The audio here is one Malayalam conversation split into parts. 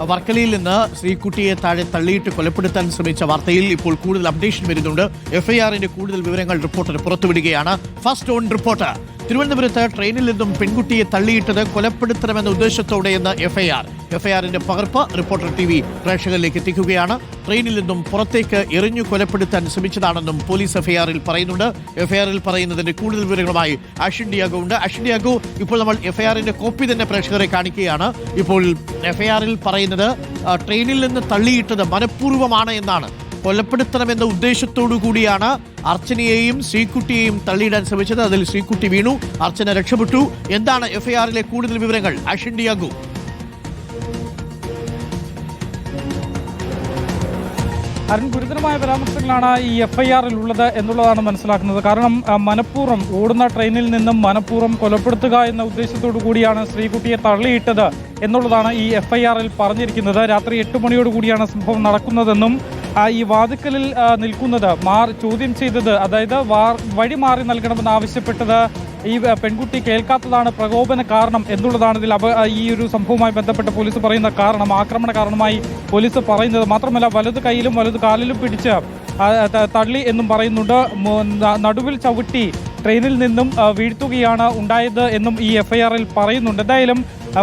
വർക്കലയിൽ നിന്ന് ശ്രീകുട്ടിയെ താഴെ തള്ളിയിട്ട് കൊലപ്പെടുത്താൻ ശ്രമിച്ച വാർത്തയിൽ ഇപ്പോൾ കൂടുതൽ അപ്ഡേഷൻ വരുന്നുണ്ട്. എഫ്ഐആറിന്റെ കൂടുതൽ വിവരങ്ങൾ റിപ്പോർട്ടർ പുറത്തുവിടുകയാണ്. First on Reporter. തിരുവനന്തപുരത്ത് ട്രെയിനിൽ നിന്നും പെൺകുട്ടിയെ തള്ളിയിട്ടത് കൊലപ്പെടുത്തണമെന്ന ഉദ്ദേശത്തോടെയെന്ന് എഫ്ഐആറിന്റെ പകർപ്പ് റിപ്പോർട്ടർ TV പ്രേക്ഷകരിലേക്ക് എത്തിക്കുകയാണ്. ട്രെയിനിൽ നിന്നും പുറത്തേക്ക് എറിഞ്ഞു കൊലപ്പെടുത്താൻ ശ്രമിച്ചതാണെന്നും പോലീസ് എഫ്ഐആറിൽ പറയുന്നുണ്ട്. എഫ്ഐആറിൽ പറയുന്നതിന്റെ കൂടുതൽ വിവരങ്ങളുമായി അശ്വിൻ ഡിയാഗോ ഉണ്ട്. അശ്വിൻ ഡിയാഗോ, ഇപ്പോൾ നമ്മൾ എഫ്ഐആറിന്റെ കോപ്പി തന്നെ പ്രേക്ഷകരെ കാണിക്കുകയാണ്. ഇപ്പോൾ എഫ്ഐആറിൽ പറയുന്നത് ട്രെയിനിൽ നിന്ന് തള്ളിയിട്ടത് മനഃപൂർവ്വമാണ് എന്നാണ്. കൊലപ്പെടുത്തണമെന്ന ഉദ്ദേശത്തോടു കൂടിയാണ് അർച്ചനയെയും ശ്രീകുട്ടിയെയും തള്ളിയിടാൻ ശ്രമിച്ചത്. അതിൽ ശ്രീകുട്ടി വീണു, അർച്ചന രക്ഷപ്പെട്ടു. എന്താണ് എഫ്ഐആറിലെ കൂടുതൽ വിവരങ്ങൾ? അശ്വിൻ ഡിയാഗോ. അരുൺ, ഗുരുതരമായ പരാമർശങ്ങളാണ് ഈ എഫ്ഐആറിൽ ഉള്ളത് എന്നുള്ളതാണ് മനസ്സിലാക്കുന്നത്. കാരണം മനഃപൂർവ്വം ഓടുന്ന ട്രെയിനിൽ നിന്നും മനഃപൂർവ്വം കൊലപ്പെടുത്തുക എന്ന ഉദ്ദേശത്തോടു കൂടിയാണ് ശ്രീകുട്ടിയെ തള്ളിയിട്ടത് എന്നുള്ളതാണ് ഈ എഫ്ഐആറിൽ പറഞ്ഞിരിക്കുന്നത്. രാത്രി 8 മണിയോടുകൂടിയാണ് സംഭവം നടക്കുന്നതെന്നും ഈ വാതിക്കലിൽ നിൽക്കുന്നത് ചോദ്യം ചെയ്തത്, അതായത് വഴി മാറി നൽകണമെന്ന് ആവശ്യപ്പെട്ടത് ഈ പെൺകുട്ടി കേൾക്കാത്തതാണ് പ്രകോപന കാരണം എന്നുള്ളതാണ് ഇതിൽ ഈ ഒരു സംഭവവുമായി ബന്ധപ്പെട്ട് പോലീസ് പറയുന്ന കാരണം, ആക്രമണ കാരണമായി പോലീസ് പറയുന്നത്. മാത്രമല്ല വലത് കൈയിലും വലത് കാലിലും പിടിച്ച് തള്ളി എന്നും പറയുന്നുണ്ട്. നടുവിൽ ചവിട്ടി ട്രെയിനിൽ നിന്നും വീഴ്ത്തുകയാണ് ഉണ്ടായത് എന്നും ഈ എഫ്ഐആറിൽ പറയുന്നുണ്ട്. എന്തായാലും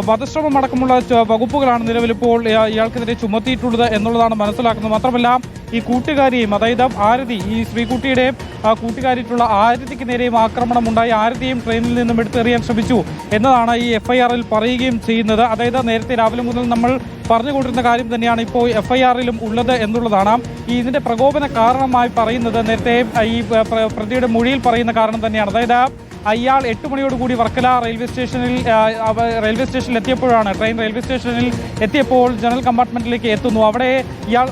വധശ്രമം അടക്കമുള്ള വകുപ്പുകളാണ് നിലവിലിപ്പോൾ ഇയാൾക്കെതിരെ ചുമത്തിയിട്ടുള്ളത് എന്നുള്ളതാണ് മനസ്സിലാക്കുന്നത്. മാത്രമല്ല ഈ കൂട്ടുകാരിയെയും, അതായത് ആരതി, ഈ ശ്രീകുട്ടിയുടെ കൂട്ടുകാരിയിട്ടുള്ള ആരതിക്ക് നേരെയും ആക്രമണം ഉണ്ടായി. ആരതിയും ട്രെയിനിൽ നിന്നും എടുത്തെറിയാൻ ശ്രമിച്ചു എന്നതാണ് ഈ എഫ്ഐആറിൽ പറയുകയും ചെയ്യുന്നത്. അതായത് നേരത്തെ രാവിലെ മുതൽ നമ്മൾ പറഞ്ഞുകൊണ്ടിരുന്ന കാര്യം തന്നെയാണ് ഇപ്പോൾ എഫ്ഐആറിലും ഉള്ളത് എന്നുള്ളതാണ്. ഇതിന്റെ പ്രകോപന കാരണമായി പറയുന്നത് നേരത്തെ ഈ പ്രതിയുടെ മൊഴിയിൽ പറയുന്ന കാരണം തന്നെയാണ്. അതായത് ഇയാൾ 8 മണിയോടുകൂടി വർക്കല റെയിൽവേ സ്റ്റേഷനിൽ എത്തിയപ്പോഴാണ്, ട്രെയിൻ റെയിൽവേ സ്റ്റേഷനിൽ എത്തിയപ്പോൾ ജനറൽ കമ്പാർട്ട്മെന്റിലേക്ക് എത്തുന്നു. അവിടെ ഇയാൾ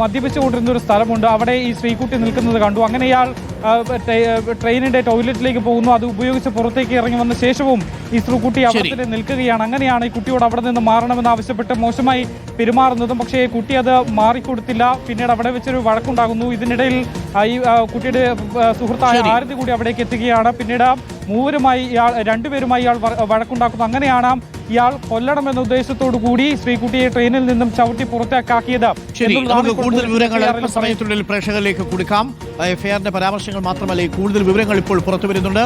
മദ്യപിച്ചുകൊണ്ടിരുന്ന ഒരു സ്ഥലമുണ്ട്. അവിടെ ഈ ശ്രീകുട്ടി നിൽക്കുന്നത് കണ്ടു. അങ്ങനെ ഇയാൾ ട്രെയിനിന്റെ ടോയ്ലറ്റിലേക്ക് പോകുന്നു. അത് ഉപയോഗിച്ച് പുറത്തേക്ക് ഇറങ്ങി വന്ന ശേഷവും ഈ ശ്രീകുട്ടി അവിടെ തന്നെ നിൽക്കുകയാണ്. അങ്ങനെയാണ് ഈ കുട്ടിയോട് അവിടെ നിന്ന് മാറണമെന്ന് ആവശ്യപ്പെട്ട് മോശമായി പെരുമാറുന്നതും. പക്ഷേ കുട്ടി അത് മാറിക്കൊടുത്തില്ല. പിന്നീട് അവിടെ വെച്ചൊരു വഴക്കുണ്ടാകുന്നു. ഇതിനിടയിൽ ഈ കുട്ടിയുടെ സുഹൃത്തായ ആരതി കൂടി അവിടേക്ക് എത്തുകയാണ്. പിന്നീട് രണ്ടുപേരുമായി ഇയാൾ വഴക്കുണ്ടാക്കുന്നു. അങ്ങനെയാണ് ഇയാൾ കൊല്ലണമെന്ന ഉദ്ദേശത്തോടു കൂടി ശ്രീകുട്ടിയെ ട്രെയിനിൽ നിന്നും ചവിട്ടി പുറത്തേക്കാക്കിയത്. കൂടുതൽ വിവരങ്ങൾ സമയത്തിനുള്ളിൽ പ്രേക്ഷകരിലേക്ക് കൊടുക്കാം. എഫ്ഐആറിന്റെ പരാമർശങ്ങൾ മാത്രമല്ല, ഈ കൂടുതൽ വിവരങ്ങൾ ഇപ്പോൾ പുറത്തു വരുന്നുണ്ട്.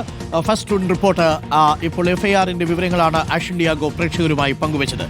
ഫസ്റ്റ് റിപ്പോർട്ട് ഇപ്പോൾ എഫ്ഐആറിന്റെ വിവരങ്ങളാണ് അശ്വിൻ ഡിയാഗോ പ്രേക്ഷകരുമായി പങ്കുവച്ചത്.